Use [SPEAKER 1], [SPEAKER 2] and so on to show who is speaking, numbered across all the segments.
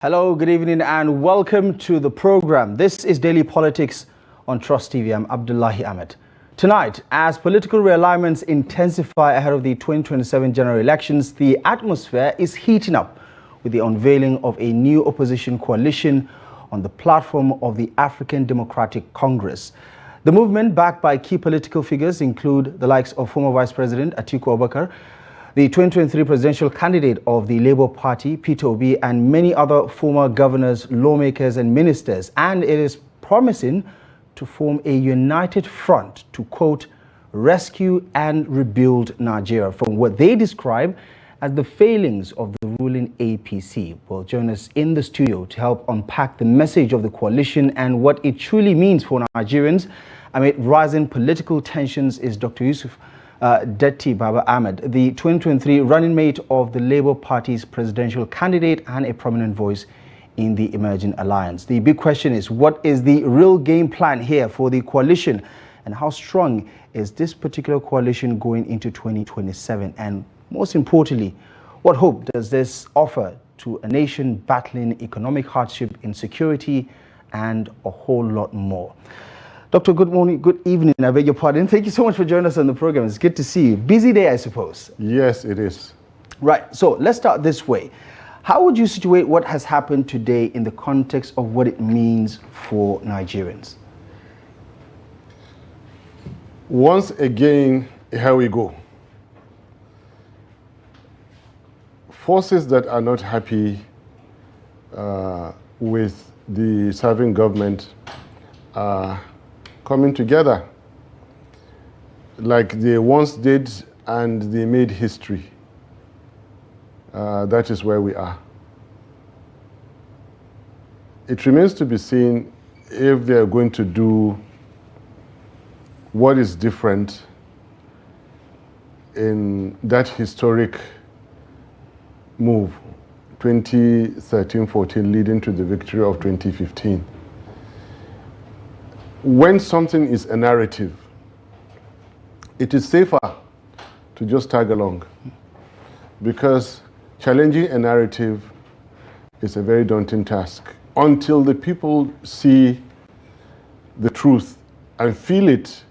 [SPEAKER 1] Hello, good evening and welcome to the program. This is Daily Politics on Trust TV. I'm Abdullahi Ahmed. Tonight, as political realignments intensify ahead of the 2027 general elections, the atmosphere is heating up with the unveiling of a new opposition coalition on the platform of the African Democratic Congress. The movement, backed by key political figures, include the likes of former Vice President Atiku Abubakar, the 2023 presidential candidate of the Labour Party, Peter Obi, and many other former governors, lawmakers and ministers. And it is promising to form a united front to, quote, rescue and rebuild Nigeria from what they describe as the failings of the ruling APC. Will join us in the studio to help unpack the message of the coalition and what it truly means for Nigerians amid rising political tensions is Dr. Yusuf Datti Baba Ahmed, the 2023 running mate of the Labour Party's presidential candidate and a prominent voice in the emerging alliance. The big question is, what is the real game plan here for the coalition, and how strong is this particular coalition going into 2027? And most importantly, what hope does this offer to a nation battling economic hardship, insecurity, and a whole lot more? Doctor, good morning, good evening, I beg your pardon. Thank you so much for joining us on the program. It's good to see you. Busy day, I suppose.
[SPEAKER 2] Yes, it is.
[SPEAKER 1] Right, so let's start this way. How would you situate what has happened today in the context of what it means for Nigerians?
[SPEAKER 2] Once again, here we go. Forces that are not happy with the serving government are coming together like they once did, and they made history. That is where we are. It remains to be seen if they are going to do what is different in that historic move, 2013-14, leading to the victory of 2015. When something is a narrative, it is safer to just tag along, because challenging a narrative is a very daunting task until the people see the truth and feel it.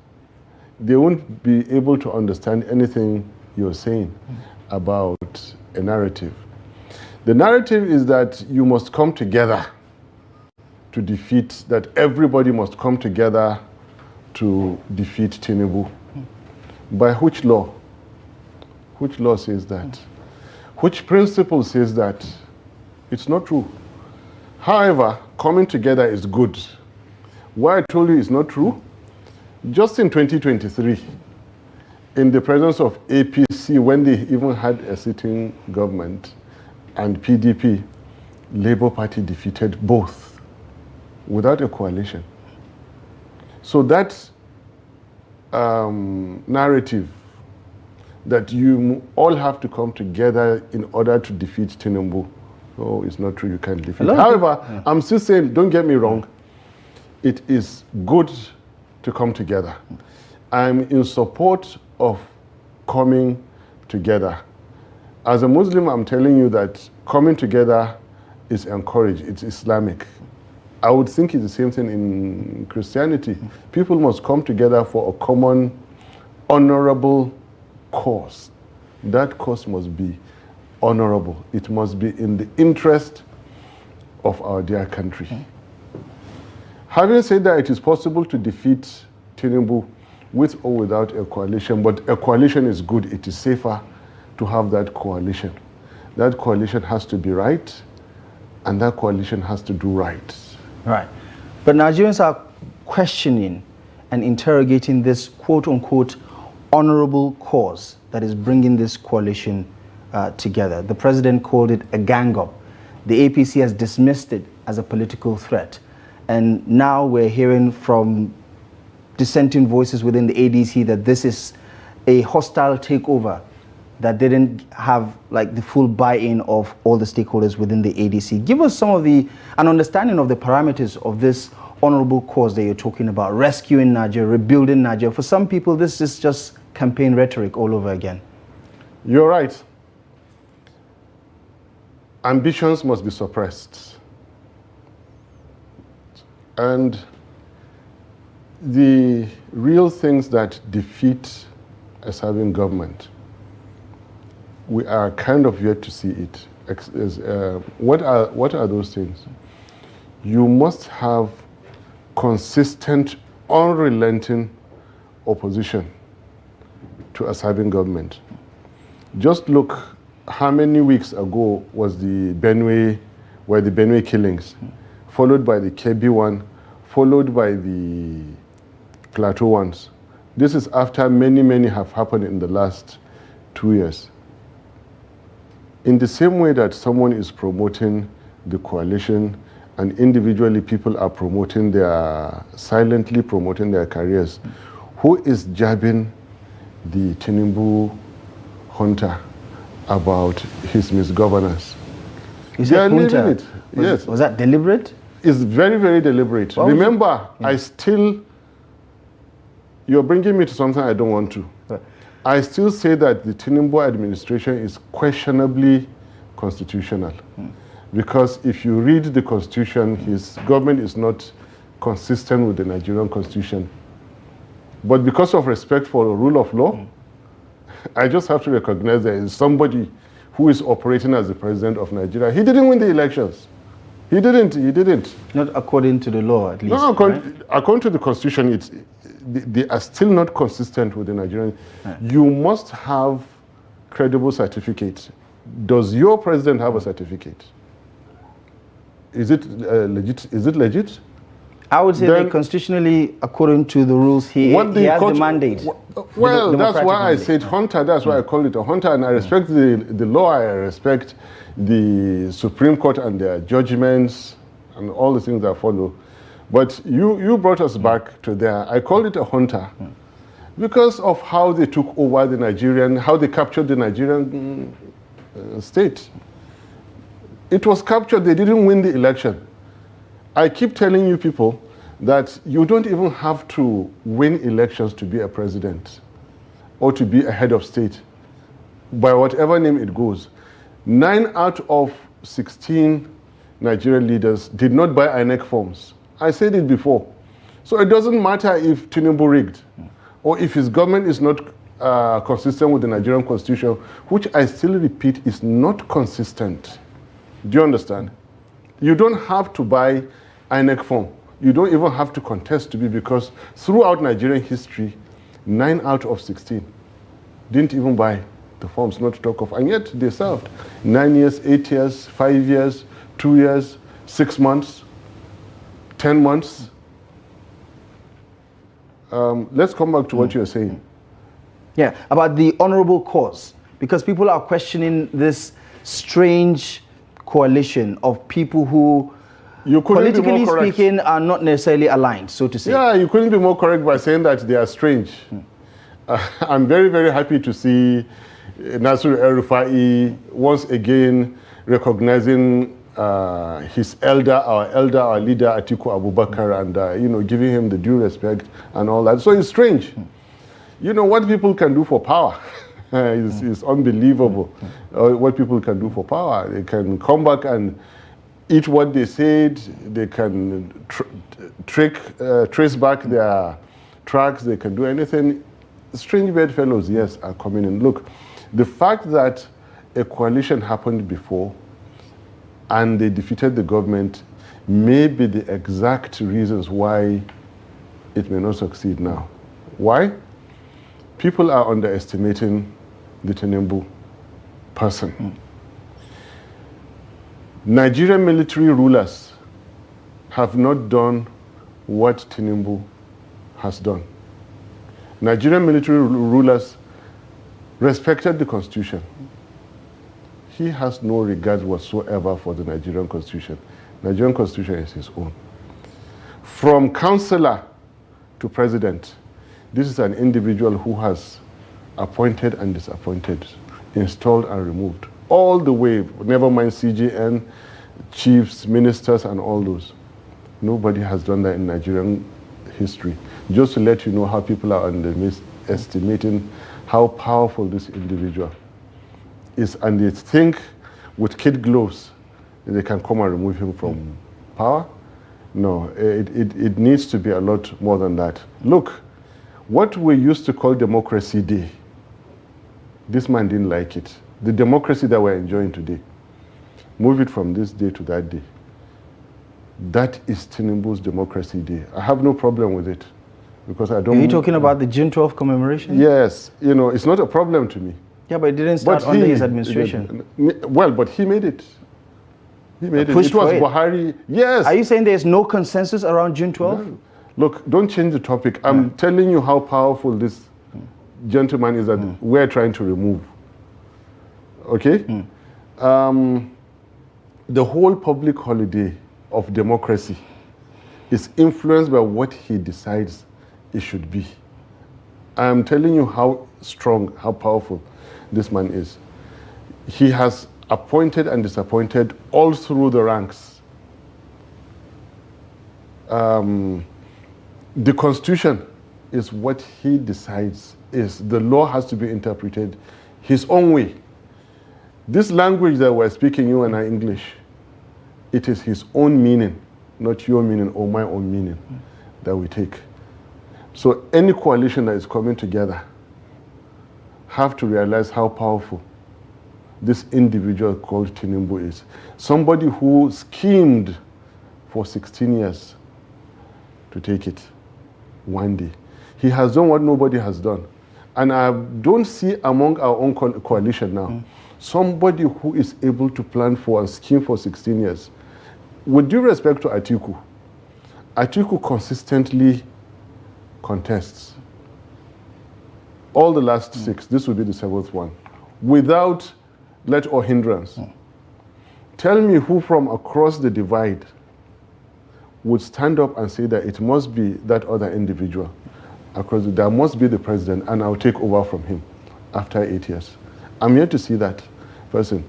[SPEAKER 2] They won't be able to understand anything you're saying about a narrative. The narrative is that you must come together to defeat, that everybody must come together to defeat Tinubu. By which law? Which law says that? Which principle says that? It's not true. However, coming together is good. Why I told you it's not true? Just in 2023, in the presence of APC, when they even had a sitting government, and PDP, Labour Party defeated both without a coalition. So that narrative that you all have to come together in order to defeat Tinubu, oh, it's not true, you can't defeat. However, I'm still saying, don't get me wrong, it is good to come together. I'm in support of coming together. As a Muslim, I'm telling you that coming together is encouraged, it's Islamic. I would think it's the same thing in Christianity. People must come together for a common, honorable cause. That cause must be honorable. It must be in the interest of our dear country. Having said that, it is possible to defeat Tinubu with or without a coalition, but a coalition is good. It is safer to have that coalition. That coalition has to be right, and that coalition has to do right.
[SPEAKER 1] Right. But Nigerians are questioning and interrogating this quote-unquote honorable cause that is bringing this coalition together. The president called it a gang-up. The APC has dismissed it as a political threat. And now we're hearing from dissenting voices within the ADC that this is a hostile takeover that didn't have like the full buy-in of all the stakeholders within the ADC. Give us some of an understanding of the parameters of this honorable cause that you're talking about, rescuing Nigeria, rebuilding Nigeria. For some people, this is just campaign rhetoric all over again.
[SPEAKER 2] You're right. Ambitions must be suppressed. And the real things that defeat a serving government, we are kind of yet to see it. What are those things? You must have consistent, unrelenting opposition to a serving government. Just look, how many weeks ago was the Benue killings, followed by the Kebbi one, followed by the Plateau ones. This is after many have happened in the last 2 years. In the same way that someone is promoting the coalition and individually people are silently promoting their careers, who is jabbing the Tinubu junta about his misgovernance?
[SPEAKER 1] Is that junta?
[SPEAKER 2] It. Yes.
[SPEAKER 1] Was that deliberate?
[SPEAKER 2] It's very deliberate. Remember, you're bringing me to something I don't want to.
[SPEAKER 1] Right.
[SPEAKER 2] I still say that the Tinubu administration is questionably constitutional. Because if you read the constitution, his government is not consistent with the Nigerian constitution. But because of respect for the rule of law, I just have to recognize there is somebody who is operating as the president of Nigeria. He didn't win the elections. He didn't.
[SPEAKER 1] Not according to the law, at least.
[SPEAKER 2] No, according to the constitution, they are still not consistent with the Nigerian. Right. You must have credible certificates. Does your president have a certificate? Is it legit? Is it legit?
[SPEAKER 1] I would say that constitutionally, according to the rules, he has the mandate.
[SPEAKER 2] Well, that's why I said junta. That's why I call it a junta. And I respect the law. I respect the Supreme Court and their judgments and all the things that follow. But you brought us back to there. I call it a junta because of how they took over how they captured the Nigerian state. It was captured. They didn't win the election. I keep telling you people that you don't even have to win elections to be a president or to be a head of state, by whatever name it goes. 9 out of 16 Nigerian leaders did not buy INEC forms. I said it before. So it doesn't matter if Tinubu rigged or if his government is not consistent with the Nigerian constitution, which I still repeat is not consistent. Do you understand? You don't have to buy INEC form. You don't even have to contest to be, because throughout Nigerian history, 9 out of 16 didn't even buy the forms, not to talk of, and yet they served 9 years, 8 years, 5 years, 2 years, 6 months, 10 months. Let's come back to what you're saying.
[SPEAKER 1] Yeah, about the honorable cause, because people are questioning this strange coalition of people who, politically speaking, are not necessarily aligned, so to say.
[SPEAKER 2] Yeah, you couldn't be more correct by saying that they are strange. I'm very happy to see Nasir El-Rufai once again recognizing our leader Atiku Abubakar, and giving him the due respect and all that. So it's strange. You know what people can do for power. It's unbelievable what people can do for power. They can come back and eat what they said. They can trace back their tracks. They can do anything. Strange bedfellows, yes, are coming in. Look, the fact that a coalition happened before and they defeated the government may be the exact reasons why it may not succeed now. Why? People are underestimating the Tinubu person. Nigerian military rulers have not done what Tinubu has done. Nigerian military rulers respected the constitution. He has no regard whatsoever for the Nigerian constitution. Nigerian constitution is his own. From councillor to president, this is an individual who has appointed and disappointed, installed and removed, all the way, never mind CJN, chiefs, ministers, and all those. Nobody has done that in Nigerian history. Just to let you know how people are underestimating how powerful this individual is, and they think with kid gloves they can come and remove him from power. No, it needs to be a lot more than that. Look, what we used to call Democracy Day, this man didn't like it. The democracy that we're enjoying today, move it from this day to that day. That is Tinubu's Democracy Day. I have no problem with it, because I don't...
[SPEAKER 1] Are you talking about the June 12 commemoration?
[SPEAKER 2] Yes, you know, it's not a problem to me.
[SPEAKER 1] Yeah, but it didn't start under his administration.
[SPEAKER 2] Well, but he made it. He made it.
[SPEAKER 1] Pushed
[SPEAKER 2] It was
[SPEAKER 1] for it.
[SPEAKER 2] Buhari. Yes.
[SPEAKER 1] Are you saying there's no consensus around June 12?
[SPEAKER 2] No. Look, don't change the topic. I'm telling you how powerful this gentleman is that we're trying to remove. Okay? The whole public holiday of democracy is influenced by what he decides it should be. I'm telling you how strong, how powerful this man is. He has appointed and disappointed all through the ranks. The Constitution is what he decides is. The law has to be interpreted his own way. This language that we're speaking, you and I, English, it is his own meaning, not your meaning or my own meaning that we take. So any coalition that is coming together have to realize how powerful this individual called Tinubu is. Somebody who schemed for 16 years to take it one day. He has done what nobody has done. And I don't see among our own coalition now somebody who is able to plan for and scheme for 16 years. With due respect to Atiku, Atiku consistently contests. All the last 6, this will be the 7th one, without let or hindrance. Tell me who from across the divide would stand up and say that it must be that other individual across there must be the president and I'll take over from him after 8 years. I'm yet to see that person.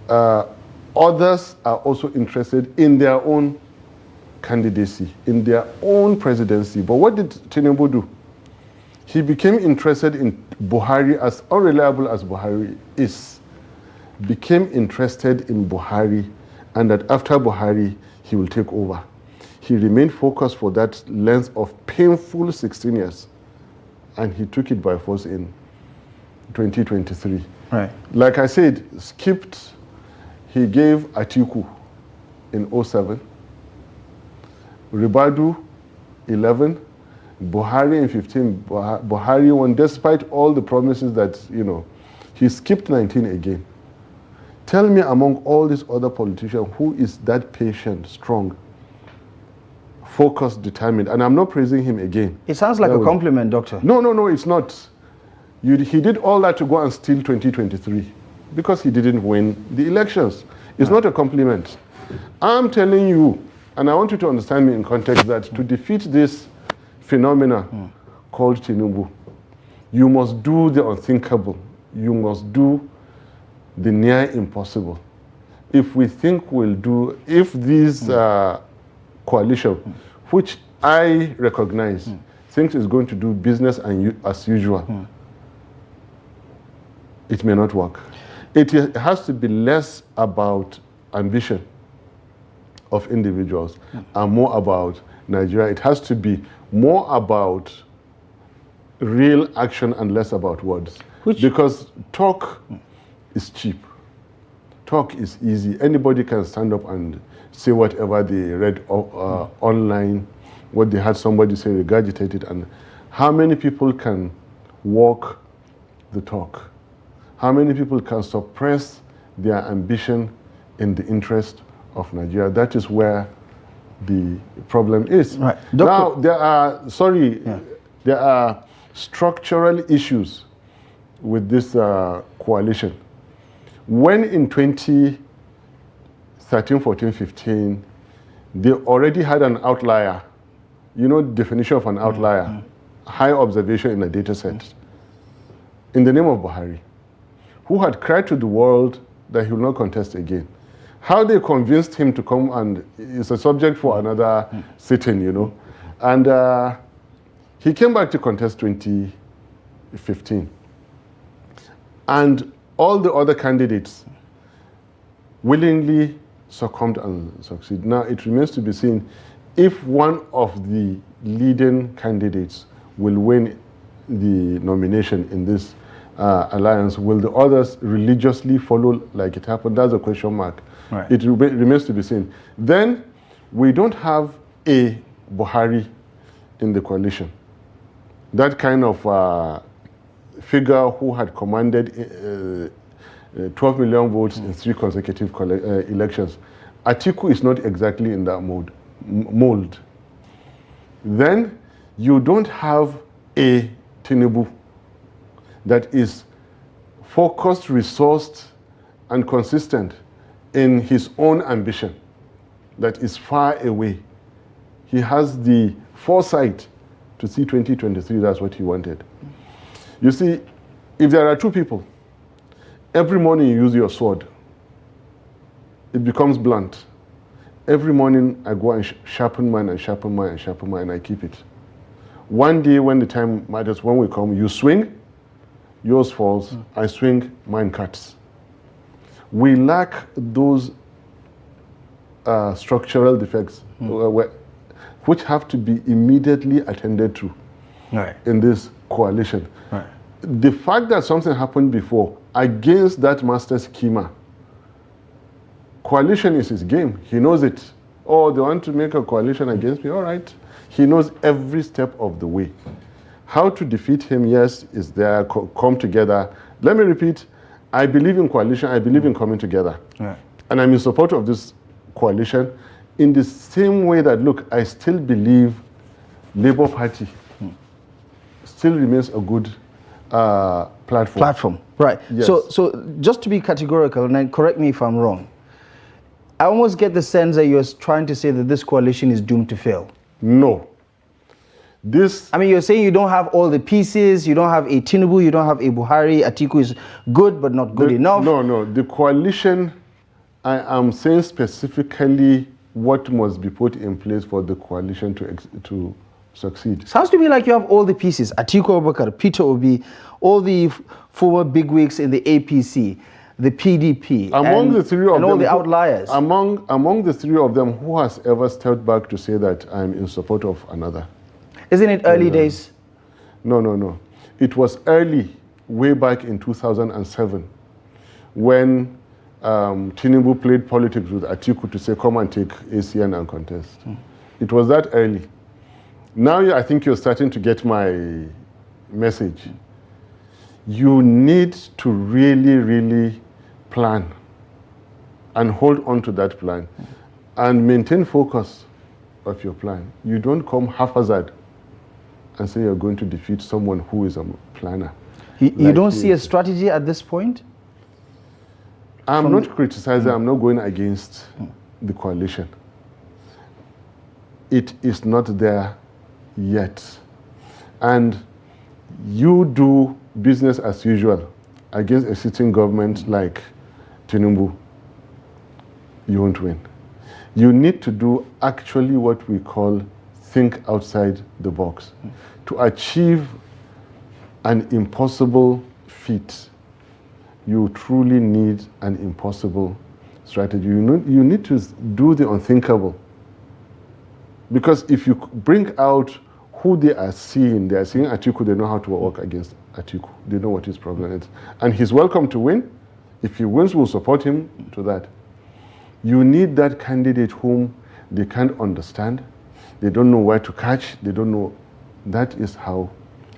[SPEAKER 2] Others are also interested in their own candidacy, in their own presidency. But what did Tinubu do? He became interested in Buhari, as unreliable as Buhari is, became interested in Buhari, and that after Buhari, he will take over. He remained focused for that length of painful 16 years, and he took it by force in 2023.
[SPEAKER 1] Right.
[SPEAKER 2] Like I said, skipped, he gave Atiku in 07, Ribadu 11, Buhari in 15, Buhari won despite all the promises that, you know, he skipped 19 again. Tell me among all these other politicians who is that patient, strong, focused, determined, and I'm not praising him again.
[SPEAKER 1] It sounds like a compliment, Doctor.
[SPEAKER 2] No, it's not. He did all that to go and steal 2023 because he didn't win the elections. It's not a compliment. I'm telling you, and I want you to understand me in context, that to defeat this phenomena called Tinubu, you must do the unthinkable. You must do the near impossible. If we think if this coalition, which I recognize, thinks is going to do business as usual, it may not work. It has to be less about ambition of individuals and more about Nigeria. It has to be more about real action and less about words. Because talk is cheap. Talk is easy. Anybody can stand up and say whatever they read online, what they had somebody say, regurgitate it. And how many people can walk the talk? How many people can suppress their ambition in the interest of Nigeria? That is where the problem is.
[SPEAKER 1] Right.
[SPEAKER 2] Now, there are structural issues with this coalition. When in 2013, 14, 15, they already had an outlier. You know the definition of an outlier, high observation in a data set, in the name of Buhari, who had cried to the world that he will not contest again. How they convinced him to come, and it's a subject for another sitting, you know. And he came back to contest 2015. And all the other candidates willingly succumbed and succeeded. Now it remains to be seen if one of the leading candidates will win the nomination in this alliance, will the others religiously follow like it happened? That's a question mark.
[SPEAKER 1] Right.
[SPEAKER 2] It remains to be seen. Then we don't have a Buhari in the coalition. That kind of figure who had commanded 12 million votes in 3 consecutive elections. Atiku is not exactly in that mold. Then you don't have a Tinubu that is focused, resourced, and consistent in his own ambition that is far away. He has the foresight to see 2023, that's what he wanted. You see, if there are two people, every morning you use your sword, it becomes blunt. Every morning I go and sharpen mine and sharpen mine and sharpen mine and I keep it. One day when the time matters, when we come, you swing, yours falls, I swing, mine cuts. We lack those structural defects which have to be immediately attended to in this coalition.
[SPEAKER 1] Right.
[SPEAKER 2] The fact that something happened before against that master schema, coalition is his game. He knows it. Oh, they want to make a coalition against me. All right. He knows every step of the way. How to defeat him, yes, is there, come together. Let me repeat, I believe in coalition. I believe in coming together.
[SPEAKER 1] Right.
[SPEAKER 2] And I'm in support of this coalition in the same way that, look, I still believe Labour Party still remains a good platform.
[SPEAKER 1] Right.
[SPEAKER 2] Yes.
[SPEAKER 1] So just to be categorical, and correct me if I'm wrong, I almost get the sense that you're trying to say that this coalition is doomed to fail.
[SPEAKER 2] No.
[SPEAKER 1] I mean, you're saying you don't have all the pieces, you don't have a Tinubu, you don't have a Buhari, Atiku is good but not good enough.
[SPEAKER 2] No. The coalition, I am saying specifically what must be put in place for the coalition to succeed.
[SPEAKER 1] Sounds to me like you have all the pieces. Atiku Abubakar, Peter Obi, all the former bigwigs in the APC, the PDP,
[SPEAKER 2] among the three of
[SPEAKER 1] and
[SPEAKER 2] them,
[SPEAKER 1] all the outliers.
[SPEAKER 2] Among the three of them, who has ever stepped back to say that I'm in support of another?
[SPEAKER 1] Isn't it early days?
[SPEAKER 2] No. It was early, way back in 2007, when Tinubu played politics with Atiku to say, come and take ACN and contest. It was that early. Now I think you're starting to get my message. You need to really, really plan and hold on to that plan and maintain focus of your plan. You don't come haphazard and say you're going to defeat someone who is a planner.
[SPEAKER 1] You don't see a strategy at this point?
[SPEAKER 2] I'm not criticizing, I'm not going against the coalition. It is not there yet. And you do business as usual against a sitting government like Tinubu, you won't win. You need to do actually what we call think outside the box. To achieve an impossible feat, you truly need an impossible strategy. You need to do the unthinkable. Because if you bring out who they are seeing Atiku, they know how to work against Atiku. They know what his problem is. And he's welcome to win. If he wins, we'll support him to that. You need that candidate whom they can't understand. They don't know where to catch. They don't know. That is how.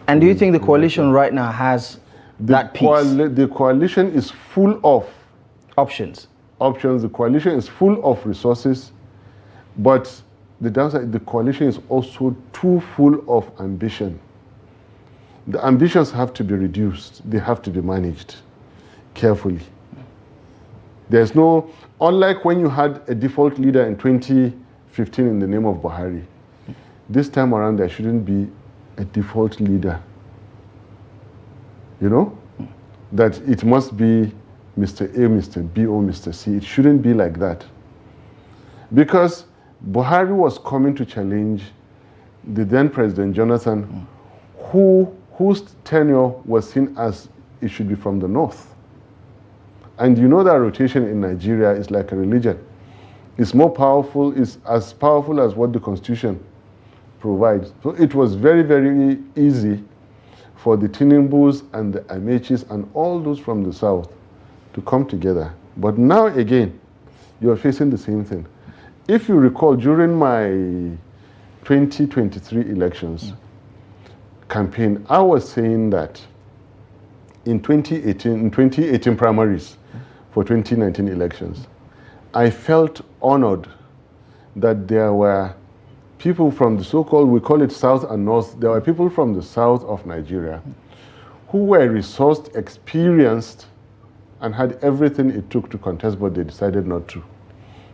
[SPEAKER 1] And do you think the coalition right now has that piece?
[SPEAKER 2] The coalition is full of
[SPEAKER 1] options.
[SPEAKER 2] The coalition is full of resources, but the downside, the coalition is also too full of ambition. The ambitions have to be reduced. They have to be managed carefully. There's no, unlike when you had a default leader in 2015 in the name of Buhari, this time around there shouldn't be a default leader. You know? That it must be Mr. A, Mr. B, or Mr. C. It shouldn't be like that. Because Buhari was coming to challenge the then President Jonathan, whose tenure was seen as it should be from the north. And you know that rotation in Nigeria is like a religion. It's more powerful, it's as powerful as what the Constitution provides. So it was very, very easy for the Tinubus and the Amechis and all those from the south to come together. But now again, you're facing the same thing. If you recall, during my 2023 elections campaign, I was saying that in 2018 primaries for 2019 elections, I felt honored that there were people from the so-called, we call it South and North, there were people from the south of Nigeria who were resourced, experienced, and had everything it took to contest, but they decided not to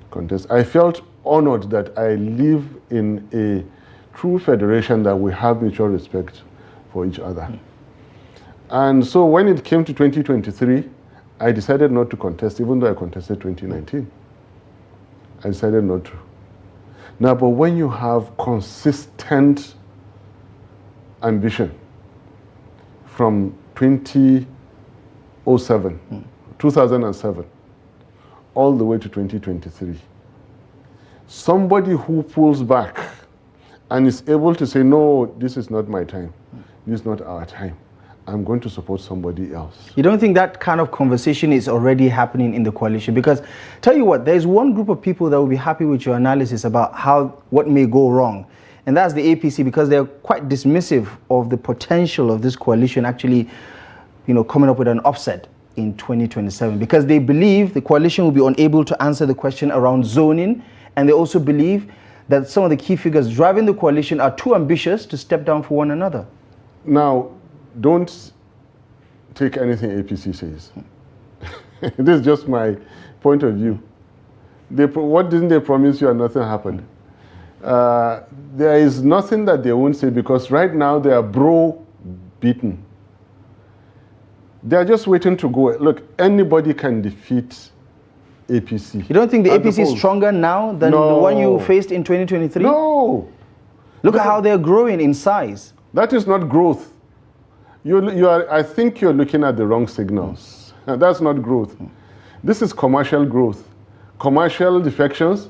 [SPEAKER 2] contest. I felt honored that I live in a true federation that we have mutual respect for each other. And so when it came to 2023, I decided not to contest, even though I contested 2019. I decided not to. Now, but when you have consistent ambition from 2007, all the way to 2023, somebody who pulls back and is able to say, no, this is not my time, this is not our time, I'm going to support somebody else.
[SPEAKER 1] You don't think that kind of conversation is already happening in the coalition? Because tell you what, there's one group of people that will be happy with your analysis about what may go wrong, and that's the APC, because they're quite dismissive of the potential of this coalition actually, coming up with an upset in 2027, because they believe the coalition will be unable to answer the question around zoning, and they also believe that some of the key figures driving the coalition are too ambitious to step down for one another.
[SPEAKER 2] Now, don't take anything APC says. This is just my point of view. What didn't they promise you and nothing happened? There is nothing that they won't say, because right now they are bro-beaten. They are just waiting to go. Look, anybody can defeat APC. You
[SPEAKER 1] don't think the APC is stronger now than the one you faced in 2023?
[SPEAKER 2] No.
[SPEAKER 1] Look at how they're growing in size.
[SPEAKER 2] That is not growth. I think you're looking at the wrong signals. That's not growth. This is commercial growth. Commercial defections,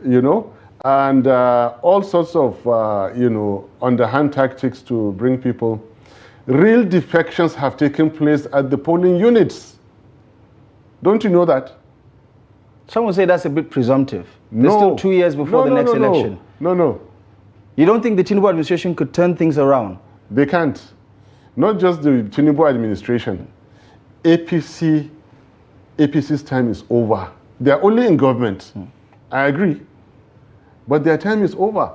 [SPEAKER 2] and all sorts of, underhand tactics to bring people. Real defections have taken place at the polling units. Don't you know that?
[SPEAKER 1] Some would say that's a bit presumptive. There's still 2 years before the next election.
[SPEAKER 2] No.
[SPEAKER 1] You don't think the Tinubu administration could turn things around?
[SPEAKER 2] They can't. Not just the Tinubu administration. APC's time is over. They are only in government. I agree. But their time is over.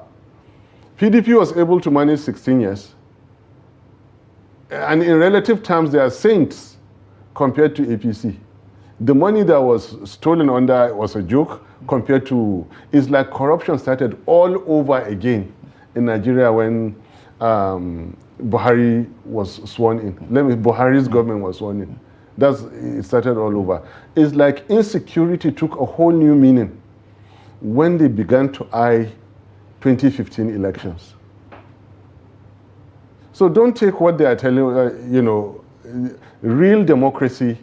[SPEAKER 2] PDP was able to manage 16 years. And in relative terms, they are saints compared to APC. The money that was stolen under was a joke compared to, it's like corruption started all over again in Nigeria when Buhari was sworn in. Buhari's government was sworn in. It started all over. It's like insecurity took a whole new meaning when they began to eye 2015 elections. So don't take what they are telling you, real democracy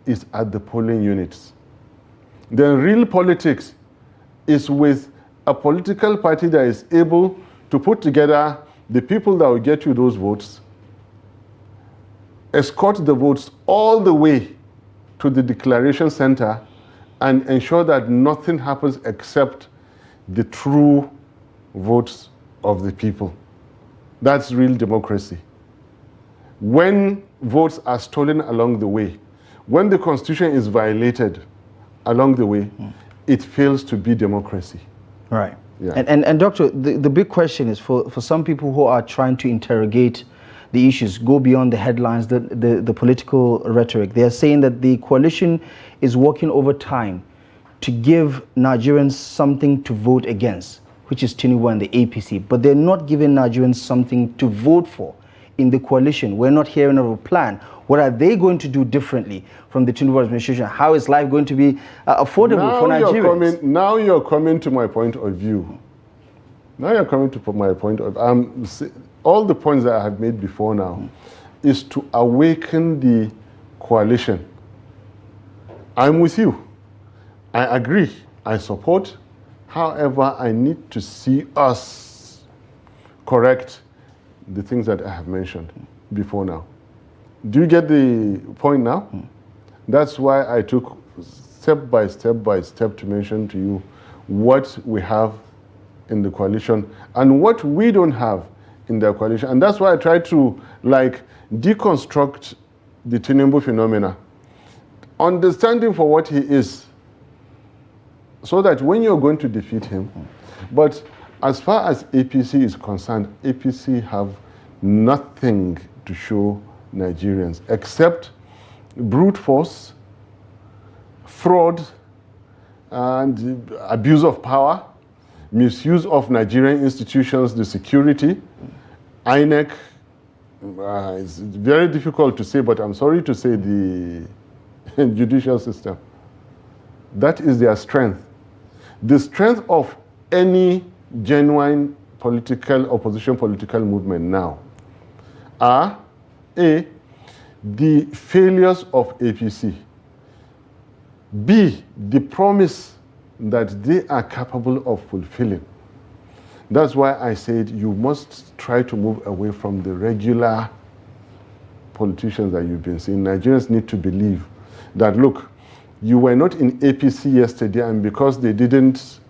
[SPEAKER 2] is at the polling units. Then real politics is with a political party that is able to put together the people that will get you those votes, escort the votes all the way to the declaration center, and ensure that nothing happens except the true votes of the people. That's real democracy. When votes are stolen along the way, when the Constitution is violated along the way, it fails to be democracy.
[SPEAKER 1] Right.
[SPEAKER 2] Yeah.
[SPEAKER 1] And Doctor, the big question is for some people who are trying to interrogate the issues, go beyond the headlines, the political rhetoric. They are saying that the coalition is working overtime to give Nigerians something to vote against, which is Tinubu and the APC, but they're not giving Nigerians something to vote for in the coalition. We're not hearing of a plan. What are they going to do differently from the Tinubu administration? How is life going to be affordable for Nigerians?
[SPEAKER 2] Now you're coming to my point of view. Now you're coming to my point of all the points that I have made before now is to awaken the coalition. I'm with you. I agree I support. However, I need to see us correct the things that I have mentioned before now. Do you get the point now? That's why I took step by step to mention to you what we have in the coalition and what we don't have in the coalition. And that's why I try to deconstruct the tinubu phenomena, understanding for what he is, so that when you're going to defeat him, but as far as APC is concerned, APC have nothing to show Nigerians except brute force, fraud, and abuse of power, misuse of Nigerian institutions, the security, INEC. It's very difficult to say, but I'm sorry to say the judicial system. That is their strength. The strength of any genuine opposition political movement now are A, the failures of APC, B, the promise that they are capable of fulfilling. That's why I said you must try to move away from the regular politicians that you've been seeing. Nigerians need to believe that, look, you were not in APC yesterday, and because they didn't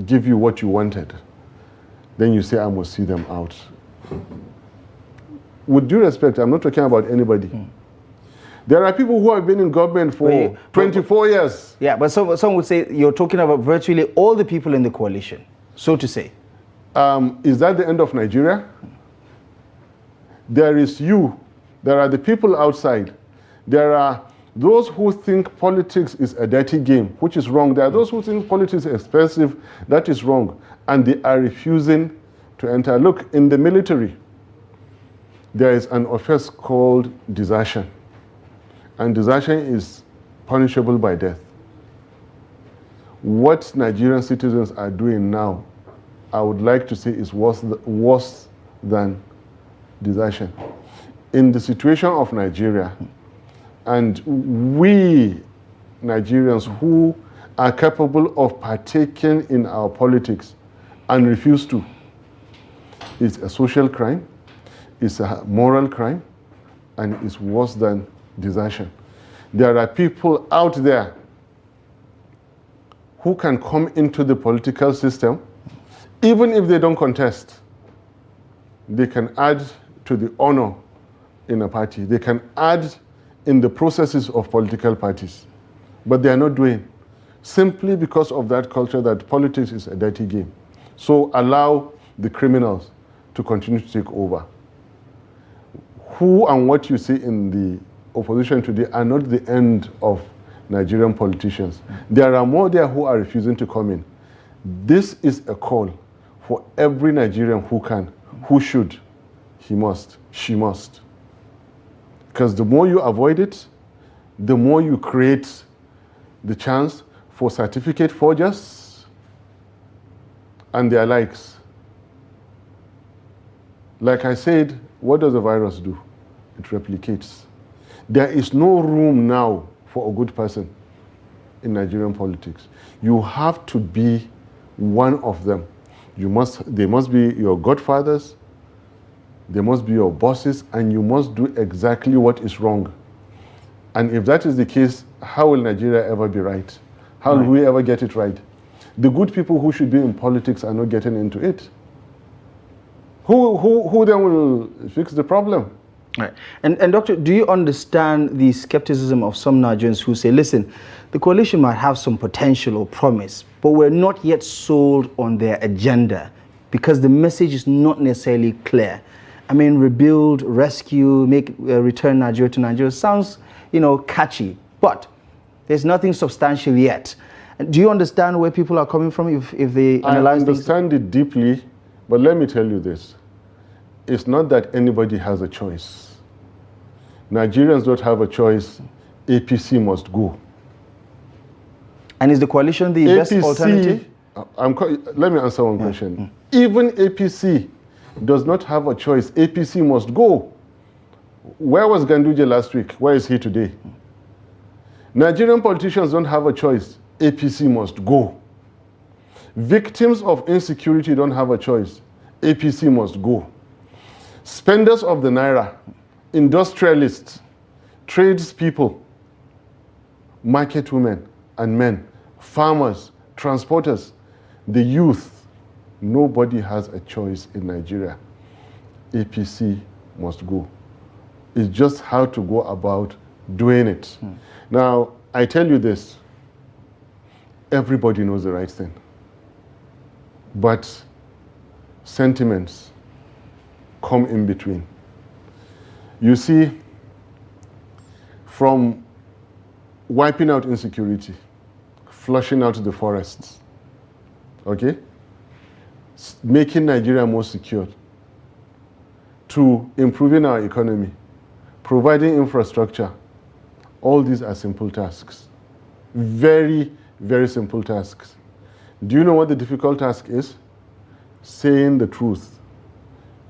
[SPEAKER 2] give you what you wanted, then you say, I must see them out. With due respect, I'm not talking about anybody. There are people who have been in government for 24 years.
[SPEAKER 1] Yeah, but some would say you're talking about virtually all the people in the coalition, so to say.
[SPEAKER 2] Is that the end of Nigeria? There is you. There are the people outside. There are those who think politics is a dirty game, which is wrong. There are those who think politics is expensive. That is wrong. And they are refusing to enter. Look, in the military, there is an offense called desertion. And desertion is punishable by death. What Nigerian citizens are doing now, I would like to say, is worse than desertion. In the situation of Nigeria, and we Nigerians who are capable of partaking in our politics and refuse to, it's a social crime, it's a moral crime, and it's worse than desertion. There are people out there who can come into the political system, even if they don't contest. They can add to the honor in a party. They can add in the processes of political parties. But they are not doing, simply because of that culture that politics is a dirty game. So allow the criminals to continue to take over. Who and what you see in the opposition today are not the end of Nigerian politicians. There are more there who are refusing to come in. This is a call for every Nigerian who can, who should, he must, she must. Because the more you avoid it, the more you create the chance for certificate forgers and their likes. Like I said, what does the virus do? It replicates. There is no room now for a good person in Nigerian politics. You have to be one of them. They must be your godfathers, they must be your bosses, and you must do exactly what is wrong. And if that is the case, how will Nigeria ever be right? How will we ever get it right? The good people who should be in politics are not getting into it. Who then will fix the problem?
[SPEAKER 1] Right. And Doctor, do you understand the skepticism of some Nigerians who say, listen, the coalition might have some potential or promise, but we're not yet sold on their agenda because the message is not necessarily clear. I mean, rebuild, rescue, return Nigeria to Nigeria sounds, catchy, but there's nothing substantial yet. And do you understand where people are coming from if they analyze things?
[SPEAKER 2] I understand it deeply, but let me tell you this. It's not that anybody has a choice. Nigerians don't have a choice. APC must go.
[SPEAKER 1] And is the coalition the best alternative?
[SPEAKER 2] Let me answer one question. Even APC does not have a choice. APC must go. Where was Ganduje last week? Where is he today? Nigerian politicians don't have a choice. APC must go. Victims of insecurity don't have a choice. APC must go. Spenders of the naira, industrialists, tradespeople, market women and men, farmers, transporters, the youth, nobody has a choice in Nigeria. APC must go. It's just how to go about doing it. Now, I tell you this, everybody knows the right thing. But sentiments come in between. You see, from wiping out insecurity, flushing out the forests, okay, making Nigeria more secure, to improving our economy, providing infrastructure, all these are simple tasks. Very, very simple tasks. Do you know what the difficult task is? Saying the truth.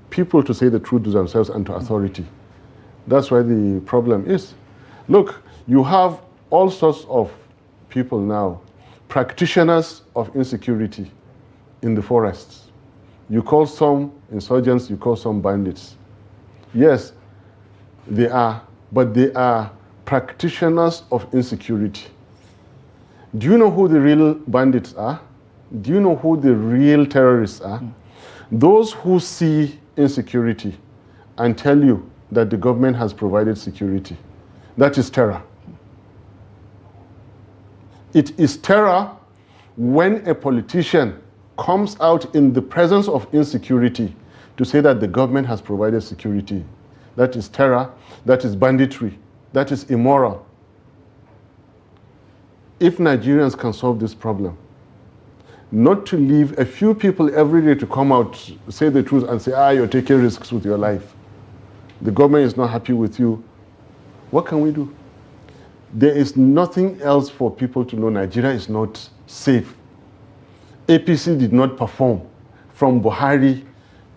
[SPEAKER 2] People to say the truth to themselves and to authority. That's where the problem is. Look, you have all sorts of people now, practitioners of insecurity in the forests. You call some insurgents, you call some bandits. Yes, they are, but they are practitioners of insecurity. Do you know who the real bandits are? Do you know who the real terrorists are? Those who see insecurity and tell you that the government has provided security. That is terror. It is terror when a politician comes out in the presence of insecurity to say that the government has provided security. That is terror, that is banditry, that is immoral. If Nigerians can solve this problem, not to leave a few people every day to come out, say the truth and say, you're taking risks with your life. The government is not happy with you. What can we do? There is nothing else for people to know. Nigeria is not safe. APC did not perform from Buhari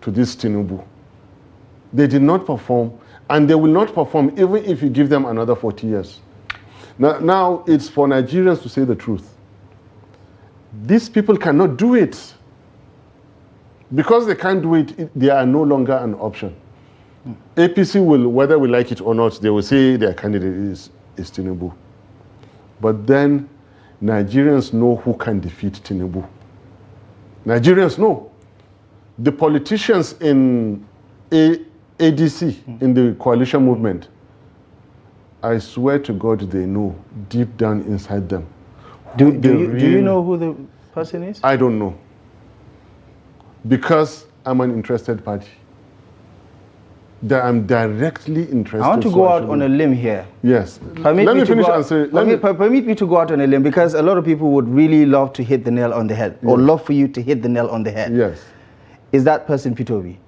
[SPEAKER 2] to this Tinubu. They did not perform, and they will not perform even if you give them another 40 years. Now it's for Nigerians to say the truth. These people cannot do it. Because they can't do it, they are no longer an option. APC will, whether we like it or not, they will say their candidate is Tinubu. But then Nigerians know who can defeat Tinubu. Nigerians know. The politicians in ADC, in the coalition movement, I swear to God they know deep down inside them.
[SPEAKER 1] Do you know who the person is?
[SPEAKER 2] I don't know. Because I'm an interested party. That I'm directly interested.
[SPEAKER 1] I want to go out on a limb here.
[SPEAKER 2] Yes.
[SPEAKER 1] Permit me to go out on a limb, because a lot of people would really love to hit the nail on the head, or love for you to hit the nail on the head.
[SPEAKER 2] Yes.
[SPEAKER 1] Is that person Peter Obi?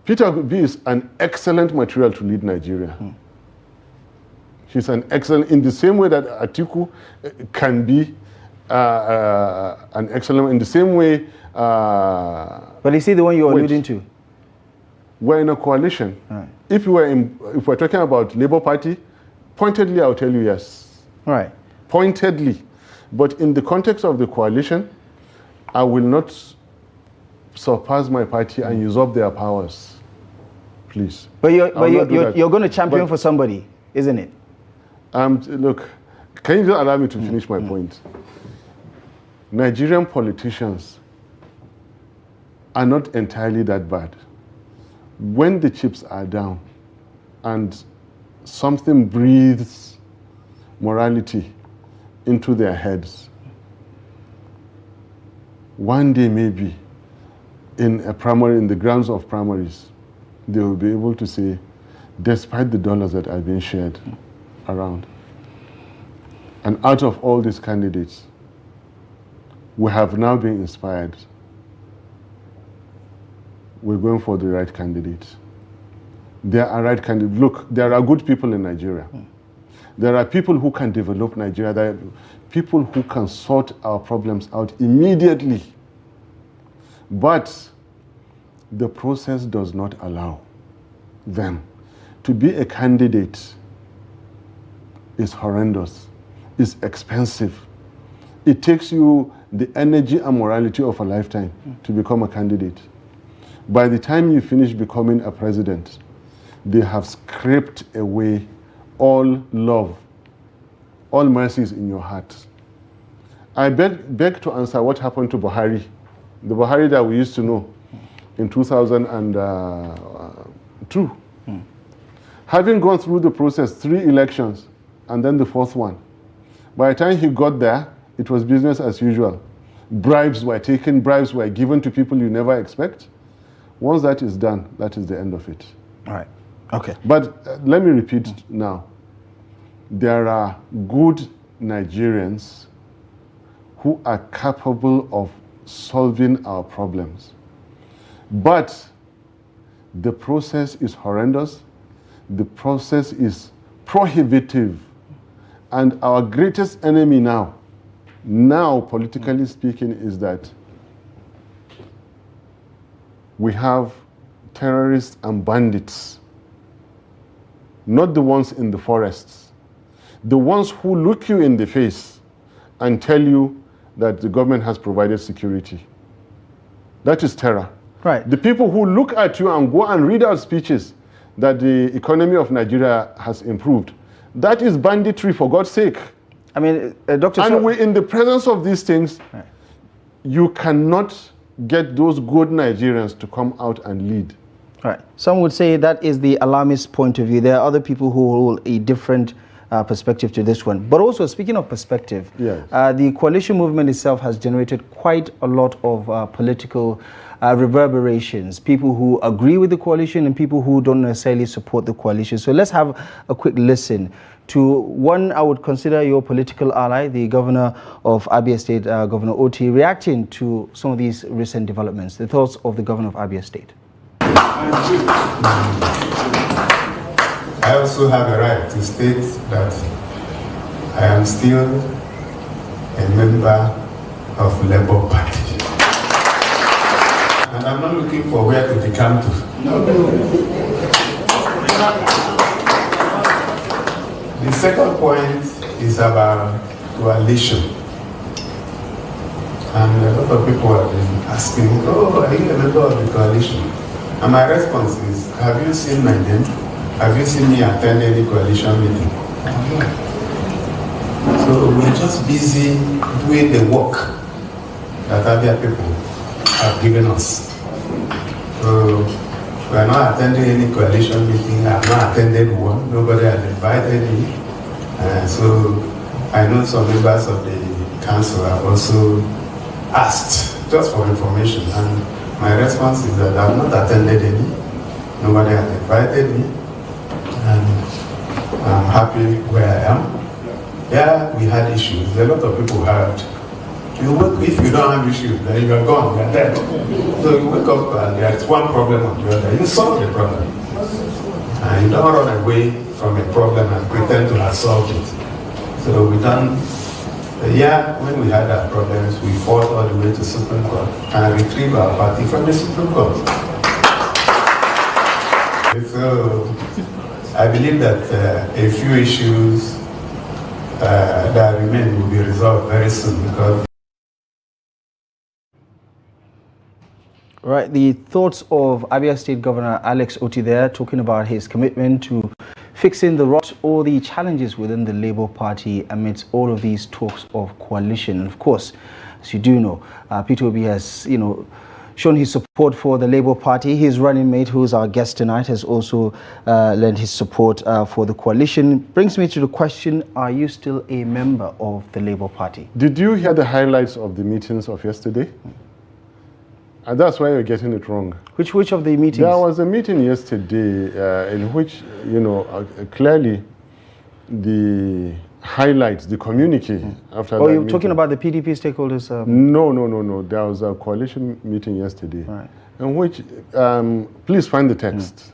[SPEAKER 2] Peter Obi is an excellent material to lead Nigeria. He's an excellent, in the same way that Atiku can be an excellent, in the same way.
[SPEAKER 1] But is he the one you're alluding to?
[SPEAKER 2] We're in a coalition.
[SPEAKER 1] Right.
[SPEAKER 2] If we're talking about Labour Party, pointedly I'll tell you yes.
[SPEAKER 1] Right.
[SPEAKER 2] Pointedly. But in the context of the coalition, I will not surpass my party and usurp their powers. Please.
[SPEAKER 1] But you're going to champion for somebody, isn't it?
[SPEAKER 2] Look, can you just allow me to finish my point? Nigerian politicians are not entirely that bad. When the chips are down and something breathes morality into their heads, one day maybe in the grounds of primaries, they will be able to say, despite the dollars that are being shared around, and out of all these candidates, we have now been inspired. We're going for the right candidate. There are right candidates. Look, there are good people in Nigeria. There are people who can develop Nigeria. There are people who can sort our problems out immediately. But the process does not allow them. To be a candidate is horrendous, is expensive, it takes you the energy and morality of a lifetime to become a candidate. By the time you finish becoming a president, they have scraped away all love, all mercies in your heart. I beg to answer what happened to Buhari, the Buhari that we used to know in 2002. Having gone through the process, 3 elections, and then the 4th one. By the time he got there, it was business as usual. Bribes were taken, bribes were given to people you never expect. Once that is done, that is the end of it.
[SPEAKER 1] All right. Okay.
[SPEAKER 2] But let me repeat now. There are good Nigerians who are capable of solving our problems. But the process is horrendous. The process is prohibitive. And our greatest enemy now, politically speaking, is that we have terrorists and bandits, not the ones in the forests, the ones who look you in the face and tell you that the government has provided security. That is terror.
[SPEAKER 1] Right.
[SPEAKER 2] The people who look at you and go and read out speeches that the economy of Nigeria has improved, that is banditry, for God's sake.
[SPEAKER 1] I mean, Dr.
[SPEAKER 2] And in the presence of these things, right, you cannot get those good Nigerians to come out and lead.
[SPEAKER 1] Right. Some would say that is the alarmist point of view. There are other people who hold a different perspective to this one. But also, speaking of perspective,
[SPEAKER 2] yes,
[SPEAKER 1] the coalition movement itself has generated quite a lot of political reverberations. People who agree with the coalition and people who don't necessarily support the coalition. So let's have a quick listen to one I would consider your political ally, the governor of Abia State, Governor Oti, reacting to some of these recent developments. The thoughts of the governor of Abia State.
[SPEAKER 3] I also have a right to state that I am still a member of Labour Party. And I'm not looking for where to become to. The second point is about coalition. And a lot of people have been asking, oh, are you a member of the coalition? And my response is, have you seen my name? Have you seen me attend any coalition meeting? So we're just busy doing the work that other people have given us. So we're not attending any coalition meeting. I've not attended one. Nobody has invited me. So I know some members of the council have also asked just for information. And my response is that I've not attended any. Nobody has invited me. And I'm happy where I am. Yeah, we had issues. A lot of people had. You work, if you don't have issues, then you're gone, you're dead. So you wake up and there's one problem or the other. You solve the problem. And you don't run away from a problem and pretend to have solved it. So we done, when we had our problems, we fought all the way to Supreme Court and retrieved our party from the Supreme Court. So I believe that a few issues that remain will be resolved very soon because.
[SPEAKER 1] Right, the thoughts of Abia State Governor Alex Oti there, talking about his commitment to fixing the rot or the challenges within the Labour Party amidst all of these talks of coalition. And of course, as you do know, Peter Obi has, shown his support for the Labour Party. His running mate, who is our guest tonight, has also lent his support for the coalition. Brings me to the question, are you still a member of the Labour Party?
[SPEAKER 2] Did you hear the highlights of the meetings of yesterday? And that's why you're getting it wrong.
[SPEAKER 1] Which of the meetings?
[SPEAKER 2] There was a meeting yesterday in which, clearly the highlights, the communique after that
[SPEAKER 1] you're
[SPEAKER 2] meeting.
[SPEAKER 1] Talking about the PDP stakeholders?
[SPEAKER 2] No. There was a coalition meeting yesterday,
[SPEAKER 1] right,
[SPEAKER 2] in which, please find the text.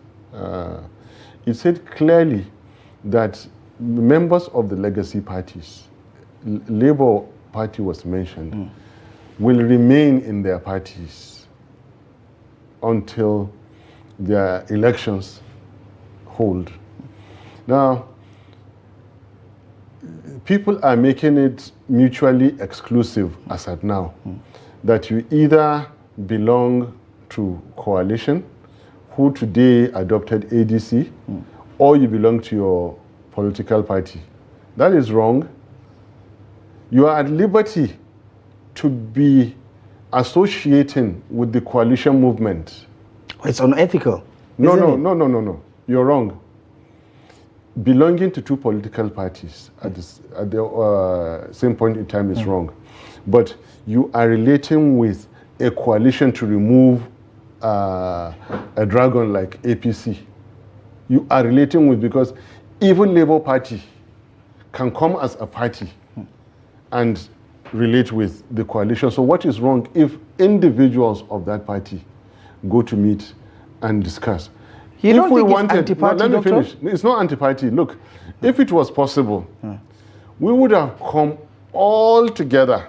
[SPEAKER 2] It said clearly that members of the legacy parties, Labour Party was mentioned, will remain in their parties until their elections hold. Now, people are making it mutually exclusive as at now, that you either belong to coalition, who today adopted ADC, or you belong to your political party. That is wrong. You are at liberty to be associating with the coalition movement.
[SPEAKER 1] It's unethical.
[SPEAKER 2] No. You're wrong. Belonging to two political parties at the same point in time is wrong. But you are relating with a coalition to remove a dragon like APC. You are relating with, because even Labour Party can come as a party and relate with the coalition. So what is wrong if individuals of that party go to meet and discuss?
[SPEAKER 1] You don't think it's anti-party,
[SPEAKER 2] let me
[SPEAKER 1] Doctor?
[SPEAKER 2] finish. It's not anti-party. Look, if it was possible, we would have come all together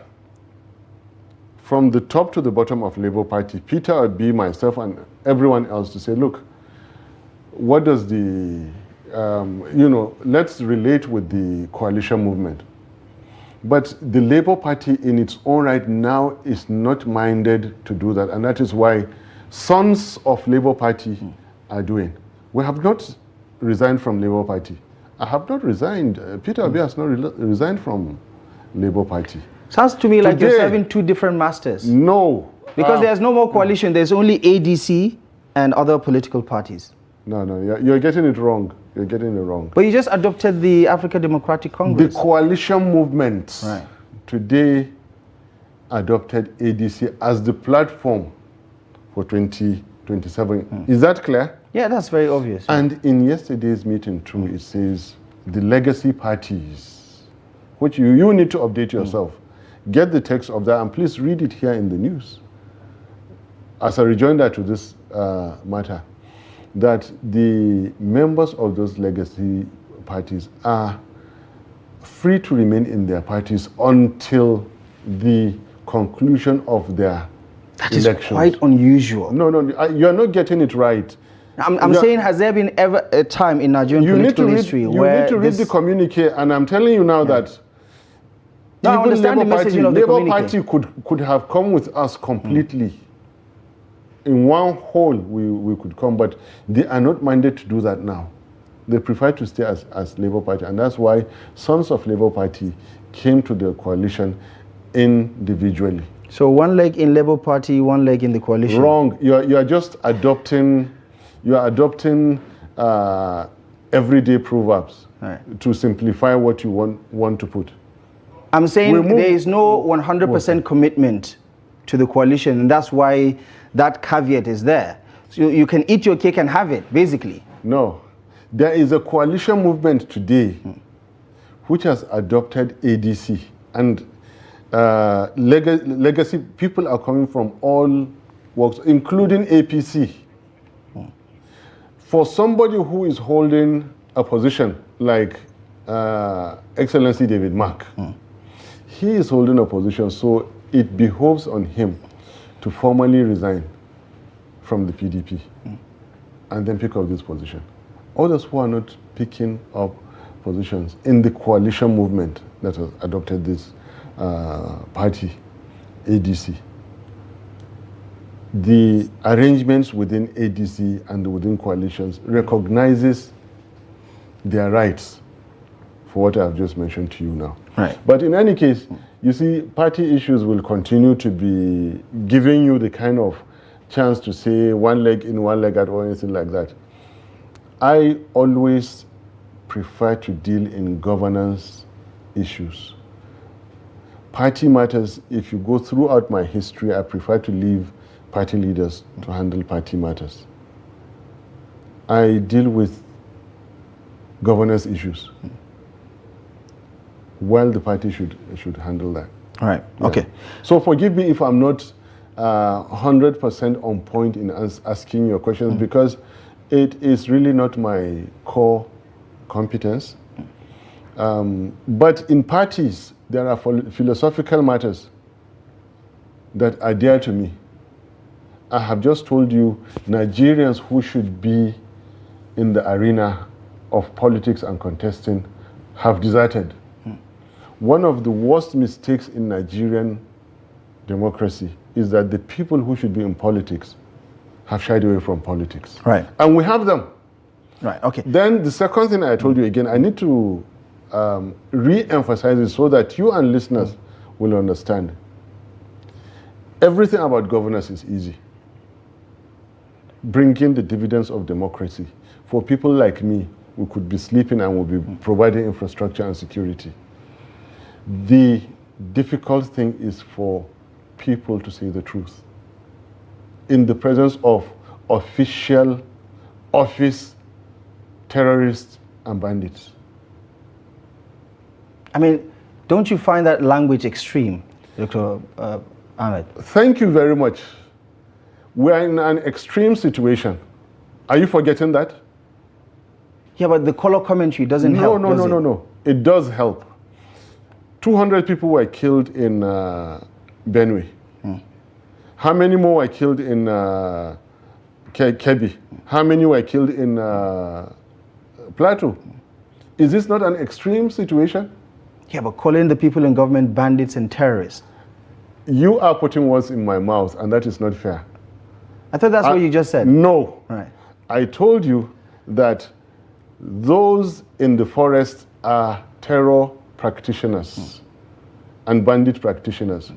[SPEAKER 2] from the top to the bottom of Labour Party, Peter Obi, myself, and everyone else, to say, look, what does the, let's relate with the coalition movement. But the Labour Party in its own right now is not minded to do that. And that is why sons of Labour Party are doing. We have not resigned from Labour Party. I have not resigned. Peter Obi has not resigned from Labour Party.
[SPEAKER 1] Sounds to me like you're serving two different masters.
[SPEAKER 2] No.
[SPEAKER 1] Because there's no more coalition. There's only ADC and other political parties.
[SPEAKER 2] No, you're getting it wrong. You're getting it wrong.
[SPEAKER 1] But you just adopted the African Democratic Congress.
[SPEAKER 2] The coalition movement today adopted ADC as the platform for 2027. Is that clear?
[SPEAKER 1] Yeah, that's very obvious.
[SPEAKER 2] And in yesterday's meeting too, it says the legacy parties, which you need to update yourself. Get the text of that and please read it here in the news. As a rejoinder to this matter, that the members of those legacy parties are free to remain in their parties until the conclusion of their elections.
[SPEAKER 1] That is quite unusual.
[SPEAKER 2] No, you're not getting it right.
[SPEAKER 1] I'm saying, has there been ever a time in Nigerian political history where
[SPEAKER 2] you need to read the communique, and I'm telling you now that
[SPEAKER 1] no, I understand the messaging of the
[SPEAKER 2] Labour
[SPEAKER 1] communique.
[SPEAKER 2] Party could have come with us completely. In one whole, we could come, but they are not minded to do that now. They prefer to stay as Labour Party, and that's why sons of Labour Party came to the coalition individually.
[SPEAKER 1] So one leg in Labour Party, one leg in the coalition.
[SPEAKER 2] Wrong. You're just adopting. You are adopting everyday proverbs to simplify what you want to put.
[SPEAKER 1] I'm saying there is no 100% commitment to the coalition, and that's why that caveat is there. So you can eat your cake and have it, basically.
[SPEAKER 2] No. There is a coalition movement today which has adopted ADC, and legacy people are coming from all walks, including APC. For somebody who is holding a position like Excellency David Mark, he is holding a position, so it behoves on him to formally resign from the PDP and then pick up this position. Others who are not picking up positions in the coalition movement that has adopted this party, ADC, the arrangements within ADC and within coalitions recognizes their rights for what I've just mentioned to you now.
[SPEAKER 1] Right.
[SPEAKER 2] But in any case, you see, party issues will continue to be giving you the kind of chance to say one leg in, one leg out, or anything like that. I always prefer to deal in governance issues. Party matters, if you go throughout my history, I prefer to leave party leaders to handle party matters. I deal with governance issues. Well, the party should handle that.
[SPEAKER 1] All right.
[SPEAKER 2] Yeah.
[SPEAKER 1] Okay.
[SPEAKER 2] So forgive me if I'm not 100% on point in asking your questions, because it is really not my core competence. But in parties, there are philosophical matters that are dear to me. I have just told you, Nigerians who should be in the arena of politics and contesting have deserted. one of the worst mistakes in Nigerian democracy is that the people who should be in politics have shied away from politics.
[SPEAKER 1] Right.
[SPEAKER 2] And we have them.
[SPEAKER 1] Right, okay.
[SPEAKER 2] Then the second thing I told you again, I need to re-emphasize it so that you and listeners will understand. Everything about governance is easy. Bringing the dividends of democracy. For people like me, we could be sleeping and we'll be providing infrastructure and security. The difficult thing is for people to say the truth in the presence of official office terrorists and bandits.
[SPEAKER 1] I mean, don't you find that language extreme, Dr. Ahmed?
[SPEAKER 2] Thank you very much. We are in an extreme situation. Are you forgetting that?
[SPEAKER 1] Yeah, but the color commentary doesn't help.
[SPEAKER 2] No. It does help. 200 people were killed in Benue. How many more were killed in Kebbi? How many were killed in Plateau? Is this not an extreme situation?
[SPEAKER 1] Yeah, but calling the people in government bandits and terrorists.
[SPEAKER 2] You are putting words in my mouth, and that is not fair.
[SPEAKER 1] I thought that's what you just said.
[SPEAKER 2] No.
[SPEAKER 1] Right.
[SPEAKER 2] I told you that those in the forest are terror practitioners and bandit practitioners.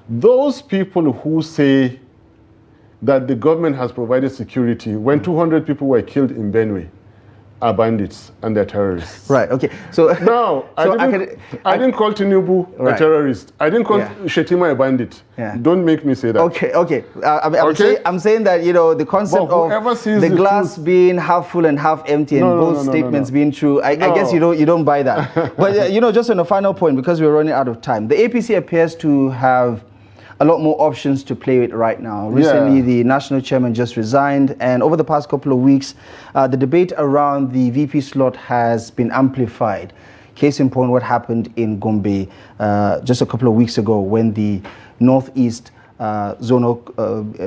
[SPEAKER 2] Those people who say that the government has provided security when 200 people were killed in Benue are bandits and they're terrorists.
[SPEAKER 1] Right, okay. So
[SPEAKER 2] now, I didn't call Tinubu a terrorist. I didn't call Shetima a bandit.
[SPEAKER 1] Yeah.
[SPEAKER 2] Don't make me say that.
[SPEAKER 1] Okay. I'm saying that, the concept of the glass being half full and half empty and both statements being true, I guess you don't buy that. But, just on a final point, because we're running out of time, the APC appears to have a lot more options to play with right now. Recently, the national chairman just resigned, and over the past couple of weeks, the debate around the VP slot has been amplified. Case in point, what happened in Gombe just a couple of weeks ago when the Northeast zonal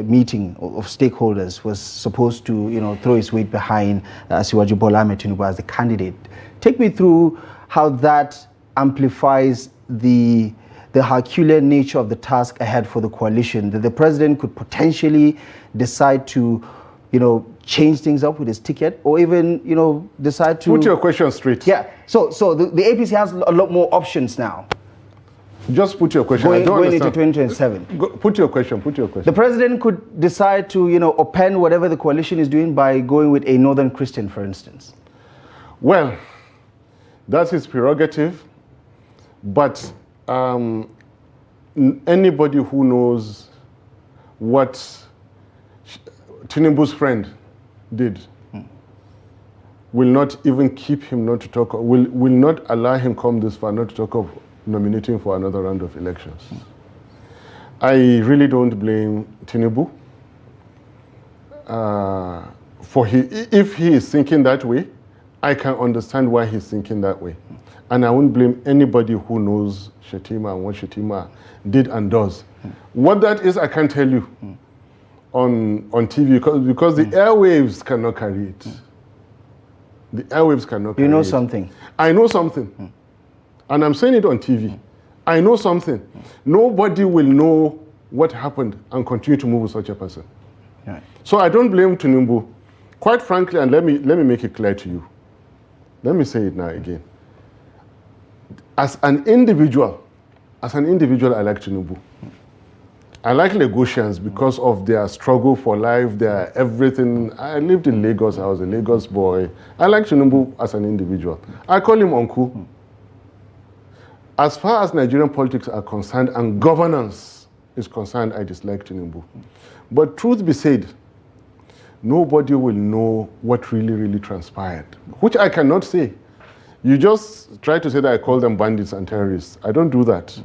[SPEAKER 1] meeting of stakeholders was supposed to, throw its weight behind Asiwaju Bola Ahmed Tinubu as the candidate. Take me through how that amplifies the Herculean nature of the task ahead for the coalition, that the president could potentially decide to, change things up with his ticket, or even, decide to...
[SPEAKER 2] Put your question straight.
[SPEAKER 1] Yeah, so the APC has a lot more options now.
[SPEAKER 2] Just put your question.
[SPEAKER 1] Going into 2027.
[SPEAKER 2] Put your question.
[SPEAKER 1] The president could decide to, upend whatever the coalition is doing by going with a Northern Christian, for instance.
[SPEAKER 2] Well, that's his prerogative, but anybody who knows what Tinubu's friend did will not even keep him not to talk, will not allow him come this far not to talk of nominating for another round of elections. I really don't blame Tinubu if he is thinking that way. I can understand why he's thinking that way. And I won't blame anybody who knows Shetima and what Shetima did and does. What that is, I can't tell you on TV because the airwaves cannot carry it. The airwaves cannot carry it.
[SPEAKER 1] You know something?
[SPEAKER 2] I know something. And I'm saying it on TV. I know something. Nobody will know what happened and continue to move with such a person.
[SPEAKER 1] Right.
[SPEAKER 2] So I don't blame Tinubu. Quite frankly, and let me make it clear to you. Let me say it now again. As an individual, I like Tinubu. I like Lagosians because of their struggle for life, their everything. I lived in Lagos. I was a Lagos boy. I like Tinubu as an individual. I call him Uncle. As far as Nigerian politics are concerned and governance is concerned, I dislike Tinubu. But truth be said, nobody will know what really transpired, which I cannot say. You just try to say that I call them bandits and terrorists. I don't do that.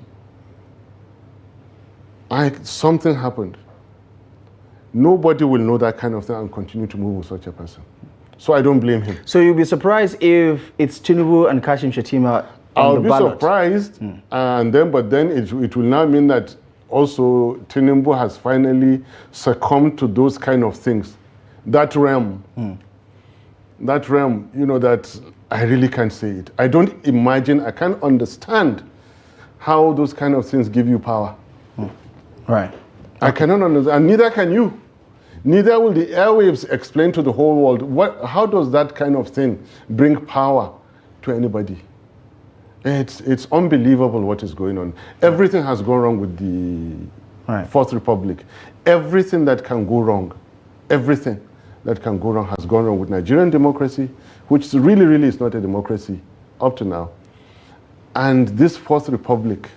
[SPEAKER 2] Something happened. Nobody will know that kind of thing and continue to move with such a person. So I don't blame him. So
[SPEAKER 1] you'll be surprised if it's Tinubu and Kashim Shettima
[SPEAKER 2] I'll be surprised, but then it will now mean that also Tinubu has finally succumbed to those kind of things. That realm, that I really can't say it. I don't imagine, I can't understand how those kind of things give you power.
[SPEAKER 1] Right.
[SPEAKER 2] I cannot understand, and neither can you. Neither will the airwaves explain to the whole world how does that kind of thing bring power to anybody. It's unbelievable what is going on. Everything has gone wrong with the Fourth Republic. Everything that can go wrong, everything that can go wrong has gone wrong with Nigerian democracy, which really, really is not a democracy up to now. And this Fourth Republic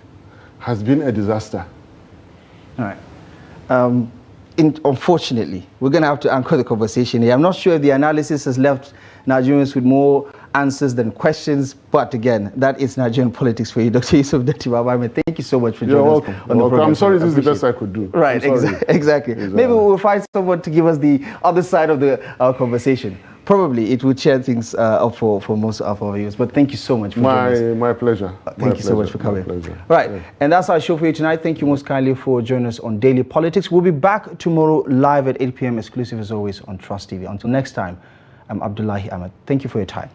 [SPEAKER 2] has been a disaster.
[SPEAKER 1] All right. Unfortunately, we're going to have to anchor the conversation here. I'm not sure if the analysis has left Nigerians with more answers than questions, but again, that is Nigerian politics for you, Dr. Yusuf Datti Baba Ahmed. Thank you so much for joining us on the program.
[SPEAKER 2] I'm sorry, this is the best I could do.
[SPEAKER 1] Right, exactly. Maybe we'll find someone to give us the other side of the conversation. Probably it would share things up for most of our viewers. But thank you so much for joining us.
[SPEAKER 2] My pleasure.
[SPEAKER 1] Thank you so much for coming. Right, yeah. And that's our show for you tonight. Thank you most kindly for joining us on Daily Politics. We'll be back tomorrow live at 8 p.m. exclusive as always on Trust TV. Until next time, I'm Abdullahi Ahmed. Thank you for your time.